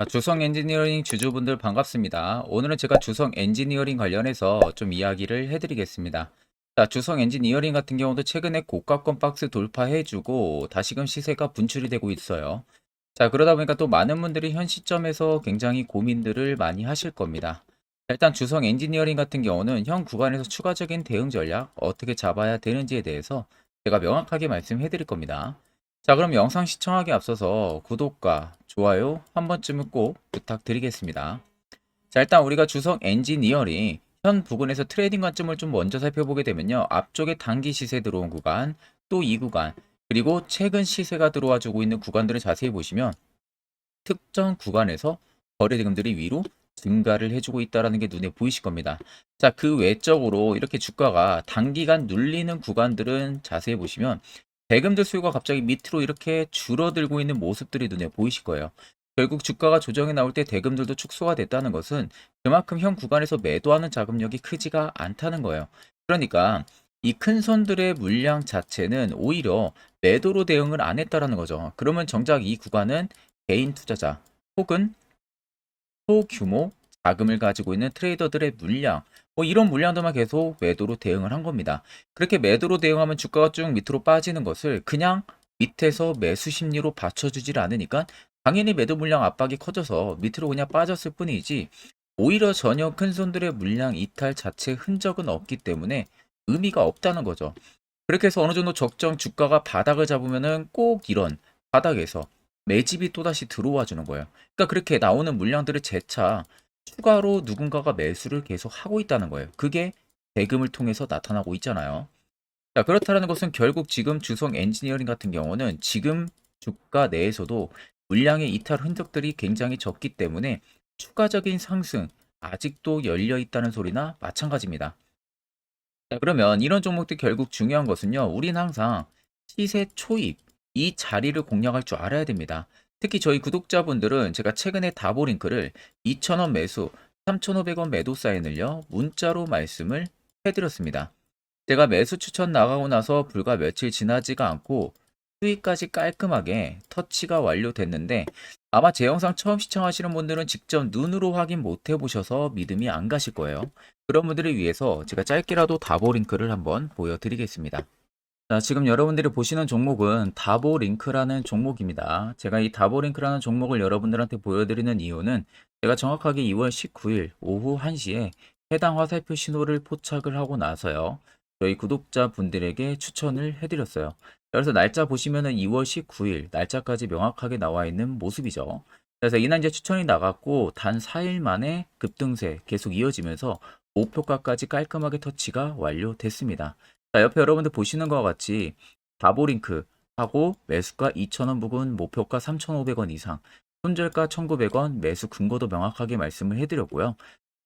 주성 엔지니어링 주주분들 반갑습니다. 오늘은 제가 주성 엔지니어링 관련해서 좀 이야기를 해드리겠습니다. 주성 엔지니어링 같은 경우도 최근에 고가권 박스 돌파해주고 다시금 시세가 분출이 되고 있어요. 그러다 보니까 또 많은 분들이 현 시점에서 굉장히 고민들을 많이 하실 겁니다. 일단 주성 엔지니어링 같은 경우는 현 구간에서 추가적인 대응 전략 어떻게 잡아야 되는지에 대해서 제가 명확하게 말씀해 드릴 겁니다. 그럼 영상 시청하기 앞서서 구독과 좋아요 한 번쯤은 꼭 부탁드리겠습니다. 일단 우리가 주성 엔지니어링 현 부근에서 트레이딩 관점을 좀 먼저 살펴보게 되면요. 앞쪽에 단기 시세 들어온 구간, 또 이 구간, 그리고 최근 시세가 들어와 주고 있는 구간들을 자세히 보시면 특정 구간에서 거래 대금들이 위로 증가를 해주고 있다는 게 눈에 보이실 겁니다. 그 외적으로 이렇게 주가가 단기간 눌리는 구간들은 자세히 보시면 대금들 수요가 갑자기 밑으로 이렇게 줄어들고 있는 모습들이 눈에 보이실 거예요. 결국 주가가 조정이 나올 때 대금들도 축소가 됐다는 것은 그만큼 현 구간에서 매도하는 자금력이 크지가 않다는 거예요. 그러니까 이 큰 손들의 물량 자체는 오히려 매도로 대응을 안 했다라는 거죠. 그러면 정작 이 구간은 개인 투자자 혹은 소규모 자금을 가지고 있는 트레이더들의 물량, 이런 물량들만 계속 매도로 대응을 한 겁니다. 그렇게 매도로 대응하면 주가가 쭉 밑으로 빠지는 것을 그냥 밑에서 매수 심리로 받쳐주질 않으니까 당연히 매도 물량 압박이 커져서 밑으로 그냥 빠졌을 뿐이지, 오히려 전혀 큰 손들의 물량 이탈 자체 흔적은 없기 때문에 의미가 없다는 거죠. 그렇게 해서 어느 정도 적정 주가가 바닥을 잡으면은 꼭 이런 바닥에서 매집이 또다시 들어와 주는 거예요. 그러니까 그렇게 나오는 물량들을 재차 추가로 누군가가 매수를 계속 하고 있다는 거예요. 그게 대금을 통해서 나타나고 있잖아요. 그렇다는 것은 결국 지금 주성 엔지니어링 같은 경우는 지금 주가 내에서도 물량의 이탈 흔적들이 굉장히 적기 때문에 추가적인 상승 아직도 열려 있다는 소리나 마찬가지입니다. 그러면 이런 종목들 결국 중요한 것은요. 우린 항상 시세 초입, 이 자리를 공략할 줄 알아야 됩니다. 특히 저희 구독자분들은 제가 최근에 다보링크를 2,000원 매수, 3,500원 매도 사인을요. 문자로 말씀을 해드렸습니다. 제가 매수 추천 나가고 나서 불과 며칠 지나지가 않고 수익까지 깔끔하게 터치가 완료됐는데, 아마 제 영상 처음 시청하시는 분들은 직접 눈으로 확인 못 해보셔서 믿음이 안 가실 거예요. 그런 분들을 위해서 제가 짧게라도 다보링크를 한번 보여드리겠습니다. 지금 여러분들이 보시는 종목은 다보링크라는 종목입니다. 제가 이 다보링크라는 종목을 여러분들한테 보여드리는 이유는 제가 정확하게 2월 19일 오후 1시에 해당 화살표 신호를 포착을 하고 나서요. 저희 구독자분들에게 추천을 해드렸어요. 그래서 날짜 보시면은 2월 19일 날짜까지 명확하게 나와 있는 모습이죠. 그래서 이날 이제 추천이 나갔고 단 4일 만에 급등세 계속 이어지면서 목표가까지 깔끔하게 터치가 완료됐습니다. 옆에 여러분들 보시는 것과 같이 다보링크 하고 매수가 2,000원 부근 목표가 3,500원 이상, 손절가 1,900원, 매수 근거도 명확하게 말씀을 해드렸고요.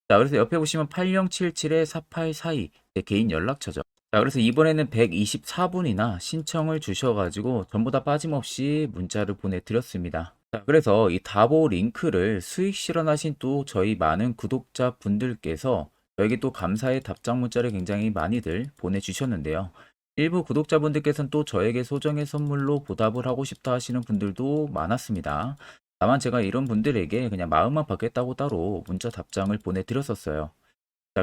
그래서 옆에 보시면 8077-4842 제 개인 연락처죠. 그래서 이번에는 124분이나 신청을 주셔가지고 전부 다 빠짐없이 문자를 보내드렸습니다. 그래서 이 다보 링크를 수익 실현하신 또 저희 많은 구독자 분들께서 저에게 또 감사의 답장 문자를 굉장히 많이들 보내주셨는데요. 일부 구독자분들께서는 또 저에게 소정의 선물로 보답을 하고 싶다 하시는 분들도 많았습니다. 다만 제가 이런 분들에게 그냥 마음만 받겠다고 따로 문자 답장을 보내드렸었어요.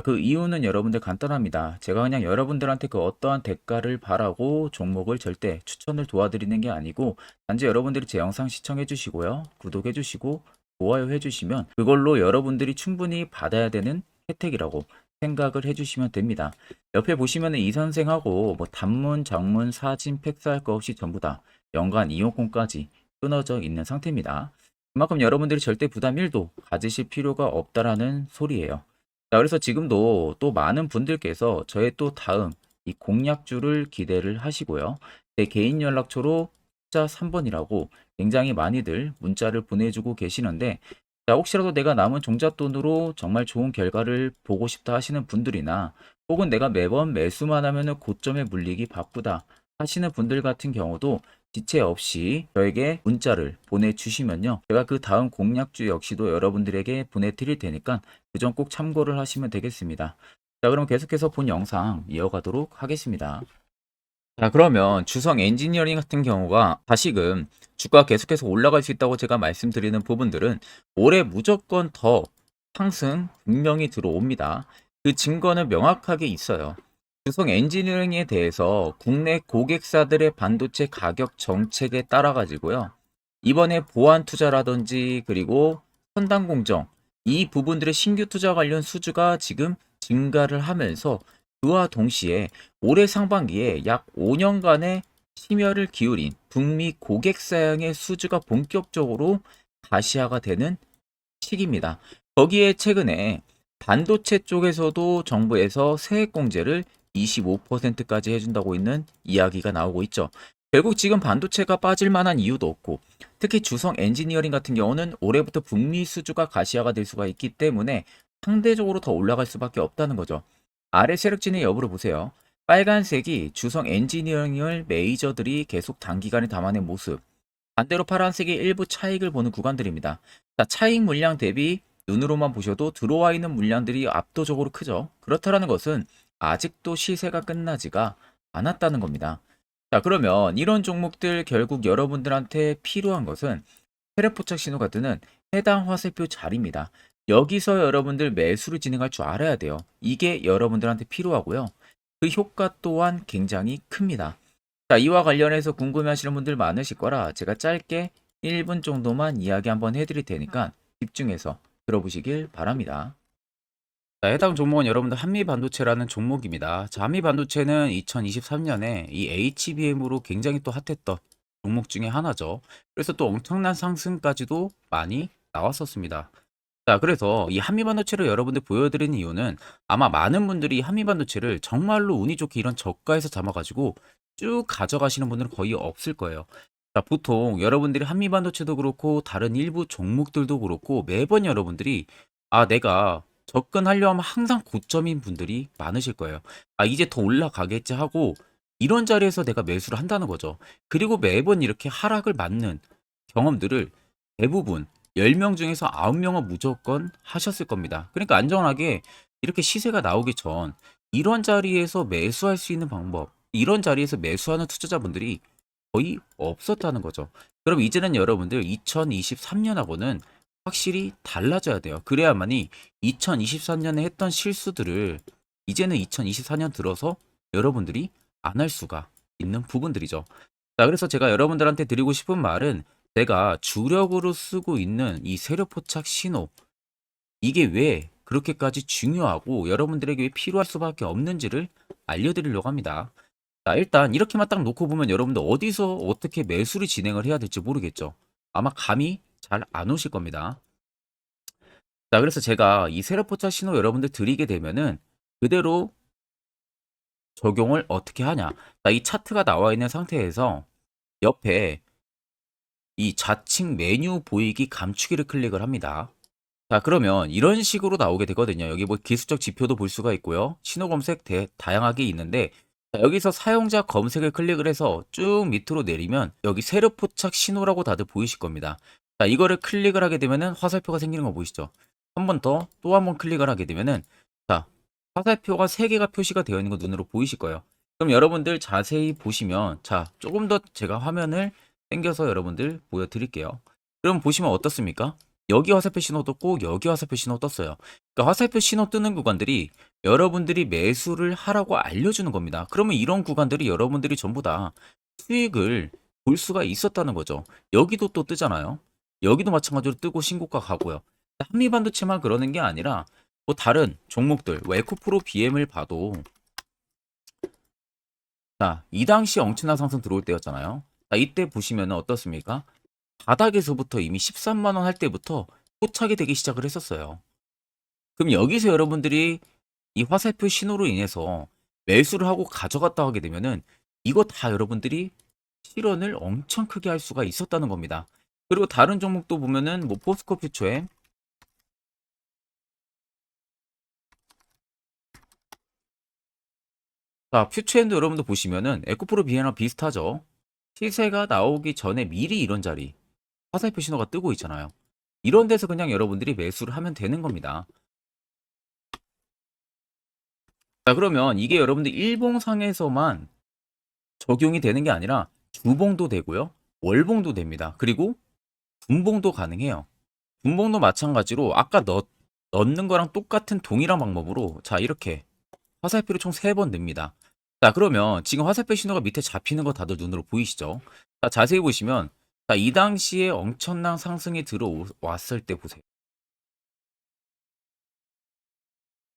그 이유는 여러분들 간단합니다. 제가 그냥 여러분들한테 그 어떠한 대가를 바라고 종목을 절대 추천을 도와드리는 게 아니고, 단지 여러분들이 제 영상 시청해 주시고요. 구독해 주시고 좋아요 해 주시면 그걸로 여러분들이 충분히 받아야 되는 혜택이라고 생각을 해 주시면 됩니다. 옆에 보시면은 이 선생하고 뭐 단문, 장문, 사진, 팩스할 거 없이 전부 다 연간 이용권까지 끊어져 있는 상태입니다. 그만큼 여러분들이 절대 부담 1도 가지실 필요가 없다라는 소리예요. 그래서 지금도 또 많은 분들께서 저의 또 다음 이 공약주를 기대를 하시고요. 제 개인 연락처로 숫자 3번이라고 굉장히 많이들 문자를 보내주고 계시는데, 혹시라도 내가 남은 종잣돈으로 정말 좋은 결과를 보고 싶다 하시는 분들이나, 혹은 내가 매번 매수만 하면은 고점에 물리기 바쁘다 하시는 분들 같은 경우도 지체 없이 저에게 문자를 보내주시면요. 제가 그 다음 공약주 역시도 여러분들에게 보내드릴 테니까 그 점 꼭 참고를 하시면 되겠습니다. 그럼 계속해서 본 영상 이어가도록 하겠습니다. 자, 그러면 주성 엔지니어링 같은 경우가 다시금 주가가 계속해서 올라갈 수 있다고 제가 말씀드리는 부분들은 올해 무조건 더 상승 분명히 들어옵니다. 그 증거는 명확하게 있어요. 주성 엔지니어링에 대해서 국내 고객사들의 반도체 가격 정책에 따라 가지고요. 이번에 보안 투자라든지 그리고 선단 공정 이 부분들의 신규 투자 관련 수주가 지금 증가를 하면서 그와 동시에 올해 상반기에 약 5년간의 심혈을 기울인 북미 고객사양의 수주가 본격적으로 가시화가 되는 시기입니다. 거기에 최근에 반도체 쪽에서도 정부에서 세액 공제를 25%까지 해준다고 있는 이야기가 나오고 있죠. 결국 지금 반도체가 빠질 만한 이유도 없고 특히 주성 엔지니어링 같은 경우는 올해부터 북미 수주가 가시화가 될 수가 있기 때문에 상대적으로 더 올라갈 수밖에 없다는 거죠. 아래 세력진의 여부를 보세요. 빨간색이 주성 엔지니어링을 메이저들이 계속 단기간에 담아낸 모습. 반대로 파란색이 일부 차익을 보는 구간들입니다. 자, 차익 물량 대비 눈으로만 보셔도 들어와 있는 물량들이 압도적으로 크죠. 그렇다는 것은 아직도 시세가 끝나지가 않았다는 겁니다. 자, 그러면 이런 종목들 결국 여러분들한테 필요한 것은 테레포착 신호가 뜨는 해당 화살표 자리입니다. 여기서 여러분들 매수를 진행할 줄 알아야 돼요. 이게 여러분들한테 필요하고요. 그 효과 또한 굉장히 큽니다. 자, 이와 관련해서 궁금해하시는 분들 많으실 거라 제가 짧게 1분 정도만 이야기 한번 해드릴 테니까 집중해서 들어보시길 바랍니다. 자, 해당 종목은 여러분들 한미반도체라는 종목입니다. 자, 한미반도체는 2023년에 이 HBM으로 굉장히 또 핫했던 종목 중에 하나죠. 그래서 또 엄청난 상승까지도 많이 나왔었습니다. 자, 그래서 이 한미반도체를 여러분들 보여드리는 이유는 아마 많은 분들이 한미반도체를 정말로 운이 좋게 이런 저가에서 잡아가지고 쭉 가져가시는 분들은 거의 없을 거예요. 자, 보통 여러분들이 한미반도체도 그렇고 다른 일부 종목들도 그렇고 매번 여러분들이 내가 접근하려 하면 항상 고점인 분들이 많으실 거예요. 이제 더 올라가겠지 하고 이런 자리에서 내가 매수를 한다는 거죠. 그리고 매번 이렇게 하락을 맞는 경험들을 대부분 10명 중에서 9명은 무조건 하셨을 겁니다. 그러니까 안전하게 이렇게 시세가 나오기 전 이런 자리에서 매수할 수 있는 방법, 이런 자리에서 매수하는 투자자분들이 거의 없었다는 거죠. 그럼 이제는 여러분들 2023년하고는 확실히 달라져야 돼요. 그래야만이 2023년에 했던 실수들을 이제는 2024년 들어서 여러분들이 안 할 수가 있는 부분들이죠. 자, 그래서 제가 여러분들한테 드리고 싶은 말은 제가 주력으로 쓰고 있는 이 세력 포착 신호, 이게 왜 그렇게까지 중요하고 여러분들에게 왜 필요할 수밖에 없는지를 알려드리려고 합니다. 자, 일단 이렇게만 딱 놓고 보면 여러분들 어디서 어떻게 매수를 진행을 해야 될지 모르겠죠. 아마 감이 잘 안 오실 겁니다. 자, 그래서 제가 이 세력 포착 신호 여러분들 드리게 되면은 그대로 적용을 어떻게 하냐. 자, 이 차트가 나와 있는 상태에서 옆에 이 좌측 메뉴 보이기 감추기를 클릭을 합니다. 자, 그러면 이런 식으로 나오게 되거든요. 여기 뭐 기술적 지표도 볼 수가 있고요. 신호 검색 다양하게 있는데 자, 여기서 사용자 검색을 클릭을 해서 쭉 밑으로 내리면 여기 세로 포착 신호라고 다들 보이실 겁니다. 자, 이거를 클릭을 하게 되면은 화살표가 생기는 거 보이시죠? 한 번 더 또 한 번 클릭을 하게 되면은 자, 화살표가 3개가 표시가 되어 있는 거 눈으로 보이실 거예요. 그럼 여러분들 자세히 보시면 자, 조금 더 제가 화면을 당겨서 여러분들 보여드릴게요. 그럼 보시면 어떻습니까? 여기 화살표 신호 떴고 여기 화살표 신호 떴어요. 그러니까 화살표 신호 뜨는 구간들이 여러분들이 매수를 하라고 알려주는 겁니다. 그러면 이런 구간들이 여러분들이 전부 다 수익을 볼 수가 있었다는 거죠. 여기도 또 뜨잖아요. 여기도 마찬가지로 뜨고 신고가 가고요. 한미반도체만 그러는 게 아니라 뭐 다른 종목들, 뭐 에코프로 BM을 봐도 자, 이 당시 엄청난 상승 들어올 때였잖아요. 자, 이때 보시면 어떻습니까? 바닥에서부터 이미 13만 원 할 때부터 포착이 되기 시작을 했었어요. 그럼 여기서 여러분들이 이 화살표 신호로 인해서 매수를 하고 가져갔다 하게 되면은 이거 다 여러분들이 실현을 엄청 크게 할 수가 있었다는 겁니다. 그리고 다른 종목도 보면은 뭐 포스코 퓨처에 자, 퓨처엔도 여러분들 보시면은 에코프로 비에나 비슷하죠. 시세가 나오기 전에 미리 이런 자리 화살표 신호가 뜨고 있잖아요. 이런 데서 그냥 여러분들이 매수를 하면 되는 겁니다. 자, 그러면 이게 여러분들 일봉상에서만 적용이 되는 게 아니라 주봉도 되고요. 월봉도 됩니다. 그리고 분봉도 가능해요. 분봉도 마찬가지로 아까 넣는 거랑 똑같은 동일한 방법으로 자 이렇게 화살표를 총 3번 냅니다. 자 그러면 지금 화살표 신호가 밑에 잡히는 거 다들 눈으로 보이시죠? 자 자세히 보시면 자 이 당시에 엄청난 상승이 들어왔을 때 보세요.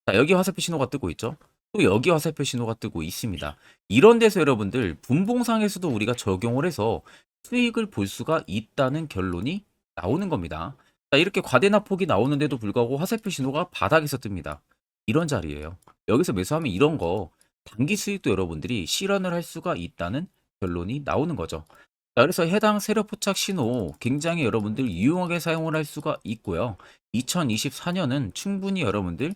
자 여기 화살표 신호가 뜨고 있죠? 또 여기 화살표 신호가 뜨고 있습니다. 이런 데서 여러분들 분봉상에서도 우리가 적용을 해서 수익을 볼 수가 있다는 결론이 나오는 겁니다. 자 이렇게 과대납폭이 나오는데도 불구하고 화살표 신호가 바닥에서 뜹니다. 이런 자리예요. 여기서 매수하면 이런 거 단기 수익도 여러분들이 실현을 할 수가 있다는 결론이 나오는 거죠. 자, 그래서 해당 세력 포착 신호 굉장히 여러분들 유용하게 사용을 할 수가 있고요. 2024년은 충분히 여러분들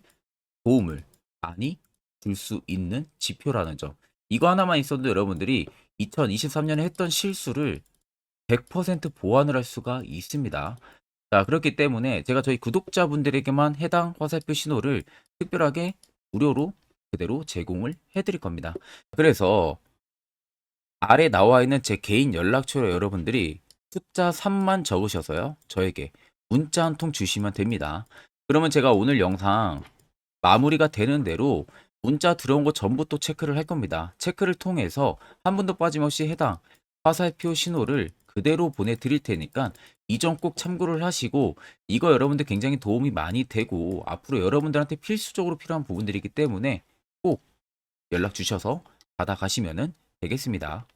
도움을 많이 줄 수 있는 지표라는 점. 이거 하나만 있어도 여러분들이 2023년에 했던 실수를 100% 보완을 할 수가 있습니다. 자, 그렇기 때문에 제가 저희 구독자분들에게만 해당 화살표 신호를 특별하게 무료로 그대로 제공을 해드릴 겁니다. 그래서 아래 나와 있는 제 개인 연락처로 여러분들이 숫자 3만 적으셔서요. 저에게 문자 한 통 주시면 됩니다. 그러면 제가 오늘 영상 마무리가 되는 대로 문자 들어온 거 전부 또 체크를 할 겁니다. 체크를 통해서 한 분도 빠짐없이 해당 화살표 신호를 그대로 보내드릴 테니까 이 점 꼭 참고를 하시고 이거 여러분들 굉장히 도움이 많이 되고 앞으로 여러분들한테 필수적으로 필요한 부분들이기 때문에 꼭 연락 주셔서 받아가시면 되겠습니다.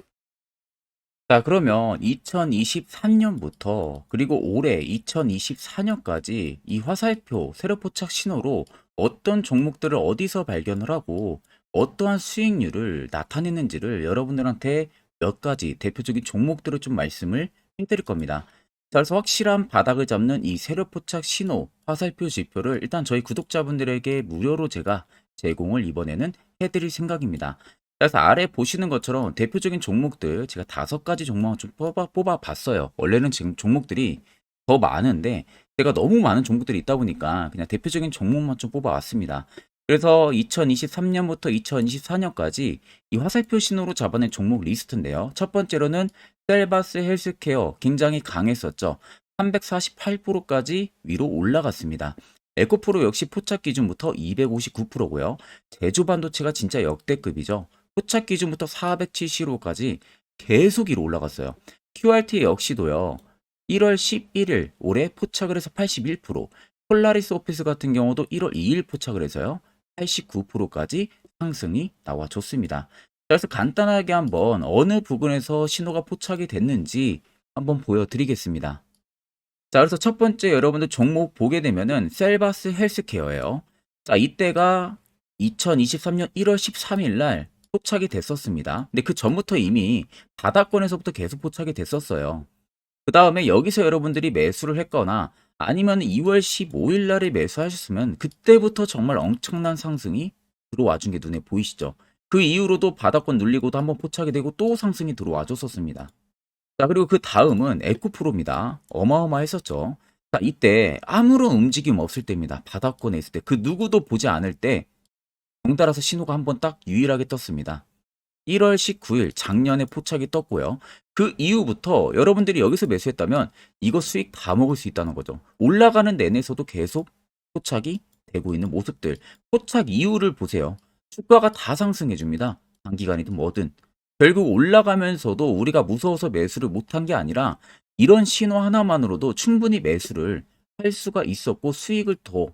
자, 그러면 2023년부터 그리고 올해 2024년까지 이 화살표 세력 포착 신호로 어떤 종목들을 어디서 발견을 하고 어떠한 수익률을 나타내는지를 여러분들한테 몇 가지 대표적인 종목들을 좀 말씀을 해드릴 겁니다. 자, 그래서 확실한 바닥을 잡는 이 세력 포착 신호 화살표 지표를 일단 저희 구독자분들에게 무료로 제가 제공을 이번에는 해드릴 생각입니다. 그래서 아래 보시는 것처럼 대표적인 종목들 제가 5가지 종목을 좀 뽑아 봤어요. 원래는 지금 종목들이 더 많은데 제가 너무 많은 종목들이 있다 보니까 그냥 대표적인 종목만 좀 뽑아 왔습니다. 그래서 2023년부터 2024년까지 이 화살표 신호로 잡아낸 종목 리스트인데요. 첫 번째로는 셀바스 헬스케어 굉장히 강했었죠. 348%까지 위로 올라갔습니다. 에코프로 역시 포착 기준부터 259%고요. 제조반도체가 진짜 역대급이죠. 포착 기준부터 470호까지 계속 위로 올라갔어요. QRT 역시도요. 1월 11일 올해 포착을 해서 81%, 폴라리스 오피스 같은 경우도 1월 2일 포착을 해서요. 89%까지 상승이 나와줬습니다. 그래서 간단하게 한번 어느 부분에서 신호가 포착이 됐는지 한번 보여드리겠습니다. 자, 그래서 첫 번째 여러분들 종목 보게 되면은 셀바스 헬스케어예요. 자, 이때가 2023년 1월 13일 날 포착이 됐었습니다. 근데 그 전부터 이미 바닥권에서부터 계속 포착이 됐었어요. 그 다음에 여기서 여러분들이 매수를 했거나 아니면 2월 15일 날에 매수하셨으면 그때부터 정말 엄청난 상승이 들어와 준 게 눈에 보이시죠? 그 이후로도 바닥권 눌리고도 한번 포착이 되고 또 상승이 들어와 줬었습니다. 자, 그리고 그 다음은 에코프로입니다. 어마어마했었죠. 자, 이때 아무런 움직임 없을 때입니다. 바닥권에 있을 때. 그 누구도 보지 않을 때 덩달아서 신호가 한번 딱 유일하게 떴습니다. 1월 19일 작년에 포착이 떴고요. 그 이후부터 여러분들이 여기서 매수했다면 이거 수익 다 먹을 수 있다는 거죠. 올라가는 내내서도 계속 포착이 되고 있는 모습들. 포착 이후를 보세요. 주가가 다 상승해 줍니다. 단기간이든 뭐든. 결국 올라가면서도 우리가 무서워서 매수를 못한 게 아니라 이런 신호 하나만으로도 충분히 매수를 할 수가 있었고 수익을 더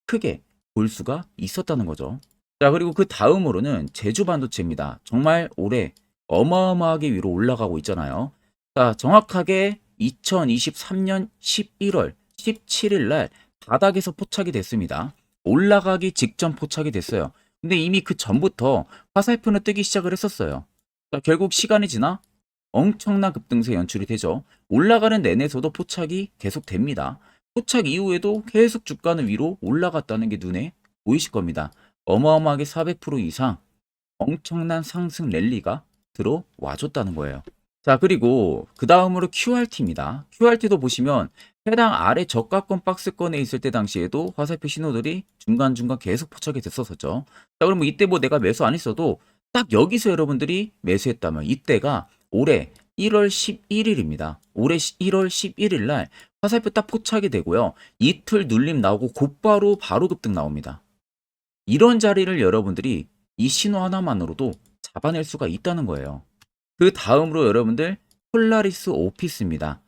크게 볼 수가 있었다는 거죠. 자, 그리고 그 다음으로는 제주 반도체입니다. 정말 올해 어마어마하게 위로 올라가고 있잖아요. 자, 정확하게 2023년 11월 17일 날 바닥에서 포착이 됐습니다. 올라가기 직전 포착이 됐어요. 근데 이미 그 전부터 화살표는 뜨기 시작을 했었어요. 자, 결국 시간이 지나 엄청난 급등세 연출이 되죠. 올라가는 내내서도 포착이 계속 됩니다. 포착 이후에도 계속 주가는 위로 올라갔다는 게 눈에 보이실 겁니다. 어마어마하게 400% 이상 엄청난 상승 랠리가 들어와 줬다는 거예요. 자, 그리고 그 다음으로 QRT입니다. QRT도 보시면 해당 아래 저가권 박스권에 있을 때 당시에도 화살표 신호들이 중간중간 계속 포착이 됐었었죠. 자, 그러면 이때 뭐 내가 매수 안 했어도 딱 여기서 여러분들이 매수했다면 이때가 올해 1월 11일입니다. 올해 1월 11일 날 화살표 딱 포착이 되고요. 이틀 눌림 나오고 곧바로 바로 급등 나옵니다. 이런 자리를 여러분들이 이 신호 하나만으로도 잡아낼 수가 있다는 거예요. 그 다음으로 여러분들 폴라리스 오피스입니다.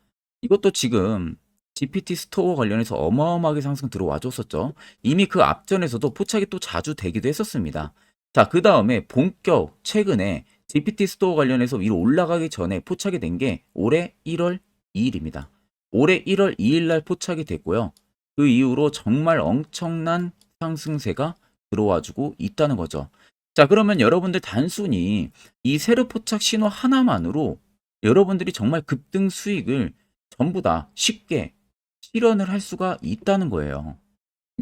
이것도 지금 GPT 스토어 관련해서 어마어마하게 상승 들어와 줬었죠. 이미 그 앞전에서도 포착이 또 자주 되기도 했었습니다. 자, 그 다음에 본격 최근에 GPT 스토어 관련해서 위로 올라가기 전에 포착이 된 게 올해 1월 2일입니다. 올해 1월 2일 날 포착이 됐고요. 그 이후로 정말 엄청난 상승세가 들어와주고 있다는 거죠. 자, 그러면 여러분들 단순히 이 세로 포착 신호 하나만으로 여러분들이 정말 급등 수익을 전부 다 쉽게 실현을 할 수가 있다는 거예요.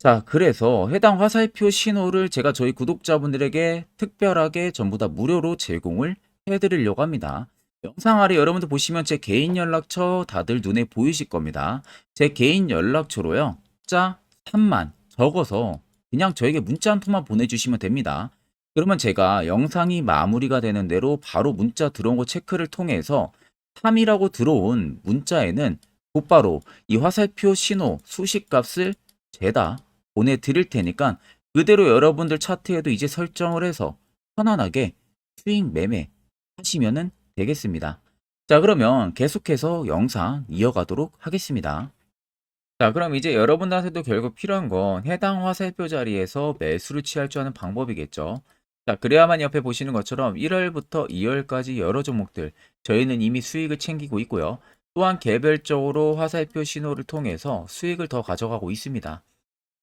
자, 그래서 해당 화살표 신호를 제가 저희 구독자분들에게 특별하게 전부 다 무료로 제공을 해드리려고 합니다. 영상 아래 여러분들 보시면 제 개인 연락처 다들 눈에 보이실 겁니다. 제 개인 연락처로요. 자 3만 적어서 그냥 저에게 문자 한 통만 보내주시면 됩니다. 그러면 제가 영상이 마무리가 되는 대로 바로 문자 들어온 거 체크를 통해서 3이라고 들어온 문자에는 곧바로 이 화살표 신호 수식값을 죄다 보내드릴 테니까 그대로 여러분들 차트에도 이제 설정을 해서 편안하게 수익 매매 하시면 되겠습니다. 자, 그러면 계속해서 영상 이어가도록 하겠습니다. 자, 그럼 이제 여러분들한테도 결국 필요한 건 해당 화살표 자리에서 매수를 취할 줄 아는 방법이겠죠. 자, 그래야만 옆에 보시는 것처럼 1월부터 2월까지 여러 종목들 저희는 이미 수익을 챙기고 있고요. 또한 개별적으로 화살표 신호를 통해서 수익을 더 가져가고 있습니다.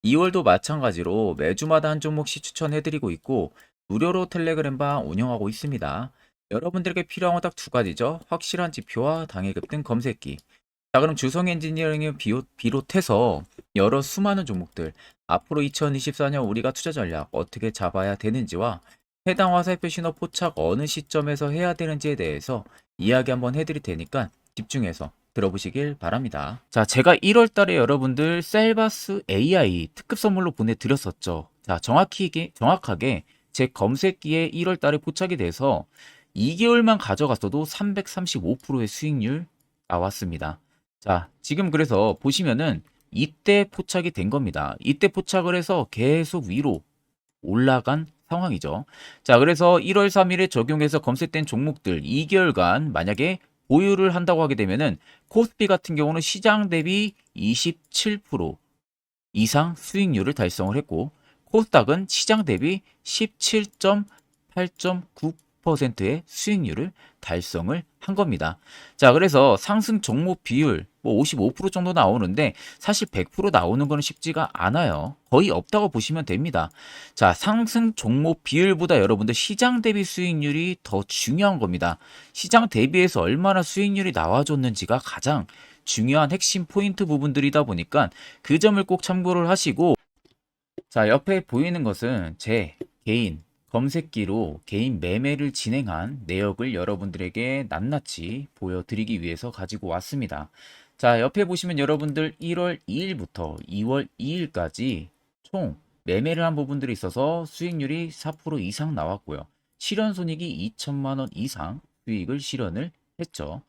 2월도 마찬가지로 매주마다 한 종목씩 추천해드리고 있고 무료로 텔레그램방 운영하고 있습니다. 여러분들에게 필요한 건 딱 두 가지죠. 확실한 지표와 당일 급등 검색기. 자, 그럼 주성 엔지니어링을 비롯해서 여러 수많은 종목들 앞으로 2024년 우리가 투자 전략 어떻게 잡아야 되는지와 해당 화살표 신호 포착 어느 시점에서 해야 되는지에 대해서 이야기 한번 해드릴 테니까 집중해서 들어보시길 바랍니다. 자, 제가 1월 달에 여러분들 셀바스 AI 특급 선물로 보내드렸었죠. 자, 정확하게 제 검색기에 1월 달에 포착이 돼서 2개월만 가져갔어도 335%의 수익률 나왔습니다. 자, 지금 그래서 보시면은 이때 포착이 된 겁니다. 이때 포착을 해서 계속 위로 올라간 상황이죠. 자, 그래서 1월 3일에 적용해서 검색된 종목들 2개월간 만약에 보유를 한다고 하게 되면은 코스피 같은 경우는 시장 대비 27% 이상 수익률을 달성을 했고 코스닥은 시장 대비 17.8.9%의 수익률을 달성을 한 겁니다. 자, 그래서 상승 종목 비율 뭐 55% 정도 나오는데 사실 100% 나오는 거는 쉽지가 않아요. 거의 없다고 보시면 됩니다. 자, 상승 종목 비율보다 여러분들 시장 대비 수익률이 더 중요한 겁니다. 시장 대비해서 얼마나 수익률이 나와줬는지가 가장 중요한 핵심 포인트 부분들이다 보니까 그 점을 꼭 참고를 하시고, 자, 옆에 보이는 것은 제 개인 검색기로 개인 매매를 진행한 내역을 여러분들에게 낱낱이 보여드리기 위해서 가지고 왔습니다. 자, 옆에 보시면 여러분들 1월 2일부터 2월 2일까지 총 매매를 한 부분들이 있어서 수익률이 4% 이상 나왔고요. 실현 손익이 2천만 원 이상 수익을 실현을 했죠.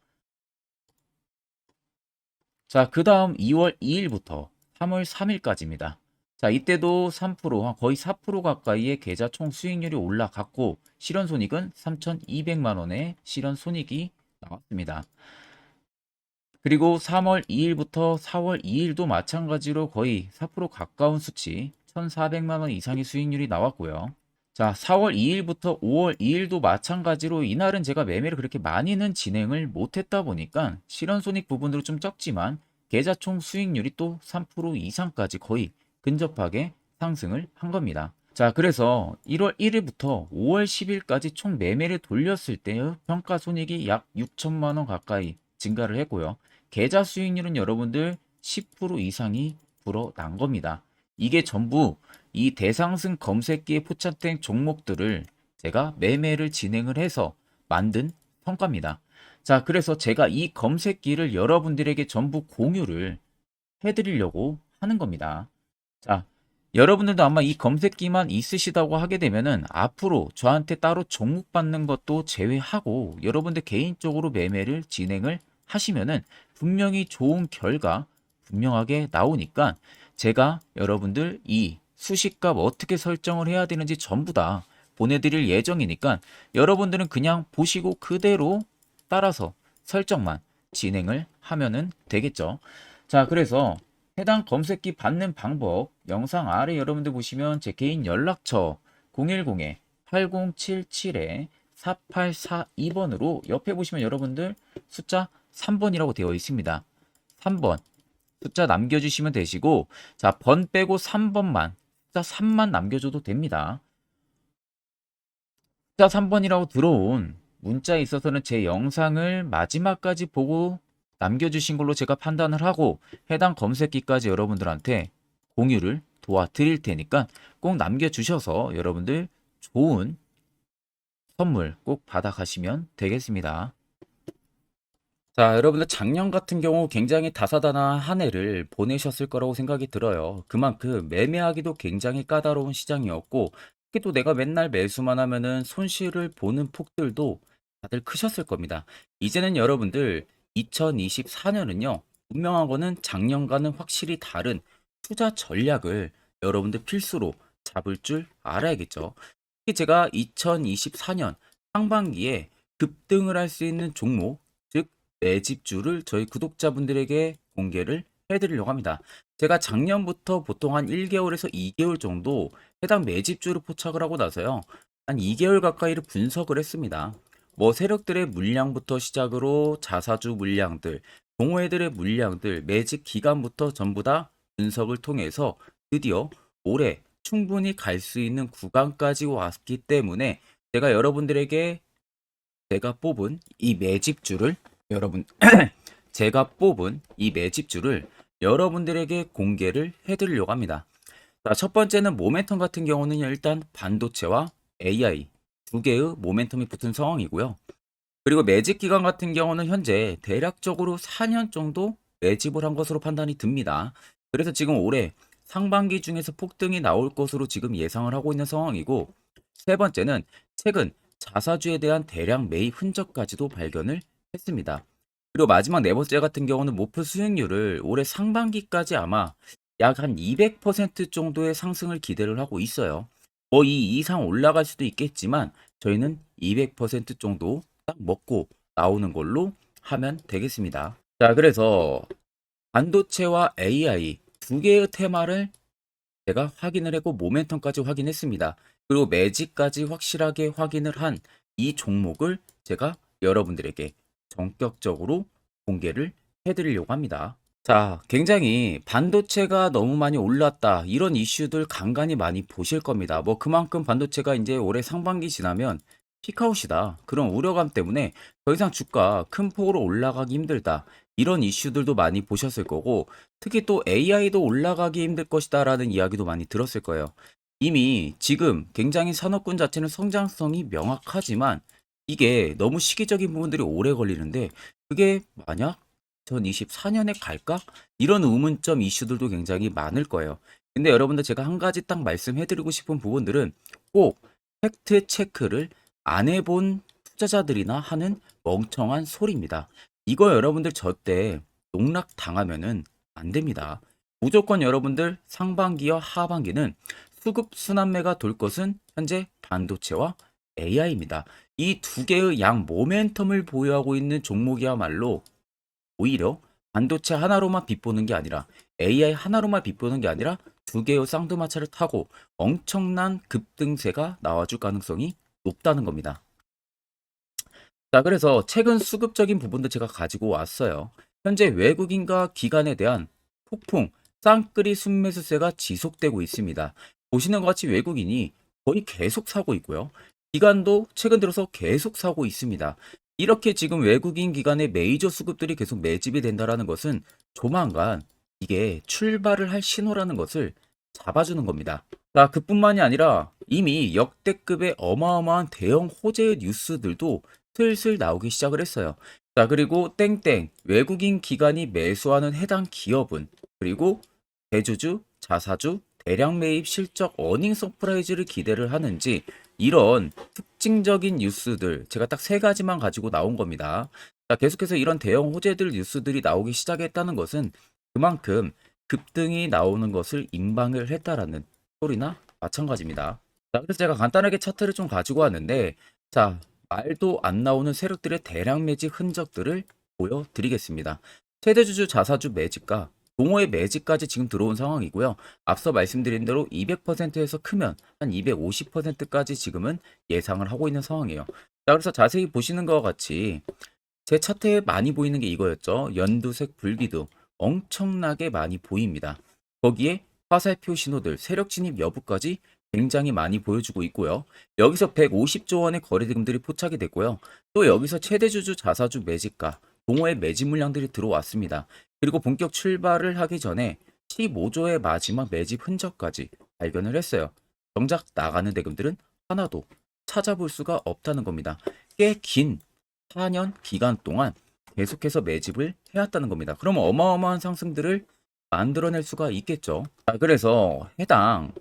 자, 그 다음 2월 2일부터 3월 3일까지입니다. 자, 이때도 3%, 거의 4% 가까이의 계좌 총 수익률이 올라갔고, 실현손익은 3,200만 원의 실현손익이 나왔습니다. 그리고 3월 2일부터 4월 2일도 마찬가지로 거의 4% 가까운 수치, 1,400만 원 이상의 수익률이 나왔고요. 자, 4월 2일부터 5월 2일도 마찬가지로 이날은 제가 매매를 그렇게 많이는 진행을 못했다 보니까 실현손익 부분으로 좀 적지만 계좌 총 수익률이 또 3% 이상까지 거의 근접하게 상승을 한 겁니다. 자, 그래서 1월 1일부터 5월 10일까지 총 매매를 돌렸을 때의 평가 손익이 약 6천만 원 가까이 증가를 했고요. 계좌 수익률은 여러분들 10% 이상이 불어난 겁니다. 이게 전부 이 대상승 검색기에 포착된 종목들을 제가 매매를 진행을 해서 만든 성과입니다. 자, 그래서 제가 이 검색기를 여러분들에게 전부 공유를 해드리려고 하는 겁니다. 자, 여러분들도 아마 이 검색기만 있으시다고 하게 되면은 앞으로 저한테 따로 종목 받는 것도 제외하고 여러분들 개인적으로 매매를 진행을 하시면은 분명히 좋은 결과 분명하게 나오니까 제가 여러분들 이 수식값 어떻게 설정을 해야 되는지 전부 다 보내드릴 예정이니까 여러분들은 그냥 보시고 그대로 따라서 설정만 진행을 하면은 되겠죠. 자, 그래서 해당 검색기 받는 방법 영상 아래 여러분들 보시면 제 개인 연락처 010-8077-4842번으로 옆에 보시면 여러분들 숫자 3번이라고 되어 있습니다. 3번 숫자 남겨주시면 되시고, 자, 번 빼고 3번만 숫자 3만 남겨줘도 됩니다. 숫자 3번이라고 들어온 문자에 있어서는 제 영상을 마지막까지 보고 남겨주신 걸로 제가 판단을 하고 해당 검색기까지 여러분들한테 공유를 도와드릴 테니까 꼭 남겨주셔서 여러분들 좋은 선물 꼭 받아가시면 되겠습니다. 자, 여러분들 작년 같은 경우 굉장히 다사다난한 한 해를 보내셨을 거라고 생각이 들어요. 그만큼 매매하기도 굉장히 까다로운 시장이었고, 특히 또 내가 맨날 매수만 하면은 손실을 보는 폭들도 다들 크셨을 겁니다. 이제는 여러분들 2024년은요, 분명한 거는 작년과는 확실히 다른 투자 전략을 여러분들 필수로 잡을 줄 알아야겠죠. 특히 제가 2024년 상반기에 급등을 할 수 있는 종목, 즉 매집주를 저희 구독자분들에게 공개를 해드리려고 합니다. 제가 작년부터 보통 한 1개월에서 2개월 정도 해당 매집주를 포착을 하고 나서요. 한 2개월 가까이를 분석을 했습니다. 뭐 세력들의 물량부터 시작으로 자사주 물량들, 동호회들의 물량들, 매집 기간부터 전부 다 분석을 통해서 드디어 올해 충분히 갈 수 있는 구간까지 왔기 때문에 제가 여러분들에게 제가 뽑은 이 매집주를 여러분 제가 뽑은 이 매집주를 여러분들에게 공개를 해드리려고 합니다. 자, 첫 번째는 모멘텀 같은 경우는 일단 반도체와 AI 두 개의 모멘텀이 붙은 상황이고요. 그리고 매집 기간 같은 경우는 현재 대략적으로 4년 정도 매집을 한 것으로 판단이 듭니다. 그래서 지금 올해 상반기 중에서 폭등이 나올 것으로 지금 예상을 하고 있는 상황이고, 세 번째는 최근 자사주에 대한 대량 매입 흔적까지도 발견을 했습니다. 그리고 마지막 네 번째 같은 경우는 목표 수익률을 올해 상반기까지 아마 약 한 200% 정도의 상승을 기대를 하고 있어요. 뭐 이 이상 올라갈 수도 있겠지만 저희는 200% 정도 딱 먹고 나오는 걸로 하면 되겠습니다. 자, 그래서 반도체와 AI 두 개의 테마를 제가 확인을 했고 모멘텀까지 확인했습니다. 그리고 매직까지 확실하게 확인을 한 이 종목을 제가 여러분들에게 전격적으로 공개를 해드리려고 합니다. 자, 굉장히 반도체가 너무 많이 올랐다, 이런 이슈들 간간히 많이 보실 겁니다. 뭐 그만큼 반도체가 이제 올해 상반기 지나면 피크아웃이다, 그런 우려감 때문에 더 이상 주가 큰 폭으로 올라가기 힘들다, 이런 이슈들도 많이 보셨을 거고, 특히 또 AI도 올라가기 힘들 것이다 라는 이야기도 많이 들었을 거예요. 이미 지금 굉장히 산업군 자체는 성장성이 명확하지만 이게 너무 시기적인 부분들이 오래 걸리는데, 그게 만약 2024년에 갈까? 이런 의문점 이슈들도 굉장히 많을 거예요. 근데 여러분들 제가 한 가지 딱 말씀해드리고 싶은 부분들은 꼭 팩트 체크를 안 해본 투자자들이나 하는 멍청한 소리입니다. 이거 여러분들 저때 농락 당하면은 안 됩니다. 무조건 여러분들 상반기와 하반기는 수급 순환매가 돌 것은 현재 반도체와 AI입니다. 이 두 개의 양 모멘텀을 보유하고 있는 종목이야말로 오히려 반도체 하나로만 빗보는 게 아니라 AI 하나로만 빗보는 게 아니라 두 개의 쌍두마차를 타고 엄청난 급등세가 나와줄 가능성이 높다는 겁니다. 자, 그래서 최근 수급적인 부분도 제가 가지고 왔어요. 현재 외국인과 기관에 대한 폭풍 쌍끌이 순매수세가 지속되고 있습니다. 보시는 것 같이 외국인이 거의 계속 사고 있고요. 기관도 최근 들어서 계속 사고 있습니다. 이렇게 지금 외국인 기관의 메이저 수급들이 계속 매집이 된다라는 것은 조만간 이게 출발을 할 신호라는 것을 잡아주는 겁니다. 자, 그뿐만이 아니라 이미 역대급의 어마어마한 대형 호재의 뉴스들도 슬슬 나오기 시작을 했어요. 자, 그리고 땡땡 외국인 기관이 매수하는 해당 기업은, 그리고 대주주, 자사주, 대량 매입 실적 어닝 서프라이즈를 기대를 하는지 이런 특징적인 뉴스들 제가 딱 세 가지만 가지고 나온 겁니다. 자, 계속해서 이런 대형 호재들 뉴스들이 나오기 시작했다는 것은 그만큼 급등이 나오는 것을 임방을 했다라는 소리나 마찬가지입니다. 자, 그래서 제가 간단하게 차트를 좀 가지고 왔는데, 자, 말도 안 나오는 세력들의 대량 매집 흔적들을 보여드리겠습니다. 최대주주 자사주 매집과 동호회 매집까지 지금 들어온 상황이고요. 앞서 말씀드린 대로 200%에서 크면 한 250%까지 지금은 예상을 하고 있는 상황이에요. 자, 그래서 자세히 보시는 것과 같이 제 차트에 많이 보이는 게 이거였죠. 연두색 불기둥 엄청나게 많이 보입니다. 거기에 화살표 신호들, 세력 진입 여부까지 굉장히 많이 보여주고 있고요. 여기서 150조 원의 거래대금들이 포착이 됐고요. 또 여기서 최대주주 자사주 매집가, 동호회 매집 물량들이 들어왔습니다. 그리고 본격 출발을 하기 전에 15조의 마지막 매집 흔적까지 발견을 했어요. 정작 나가는 대금들은 하나도 찾아볼 수가 없다는 겁니다. 꽤 긴 4년 기간 동안 계속해서 매집을 해왔다는 겁니다. 그럼 어마어마한 상승들을 만들어낼 수가 있겠죠. 자, 그래서 해당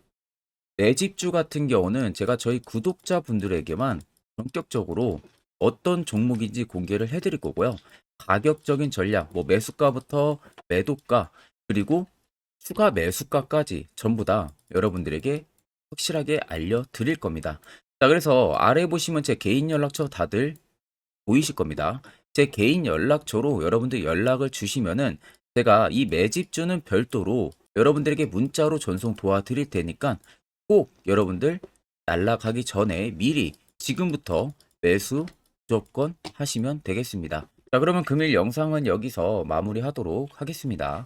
매집주 같은 경우는 제가 저희 구독자분들에게만 본격적으로 어떤 종목인지 공개를 해드릴 거고요. 가격적인 전략, 뭐 매수가부터 매도가, 그리고 추가 매수가까지 전부 다 여러분들에게 확실하게 알려드릴 겁니다. 자, 그래서 아래 보시면 제 개인 연락처 다들 보이실 겁니다. 제 개인 연락처로 여러분들 연락을 주시면은 제가 이 매집주는 별도로 여러분들에게 문자로 전송 도와드릴 테니까 꼭 여러분들 날라가기 전에 미리 지금부터 매수 무조건 하시면 되겠습니다. 자, 그러면 금일 영상은 여기서 마무리하도록 하겠습니다.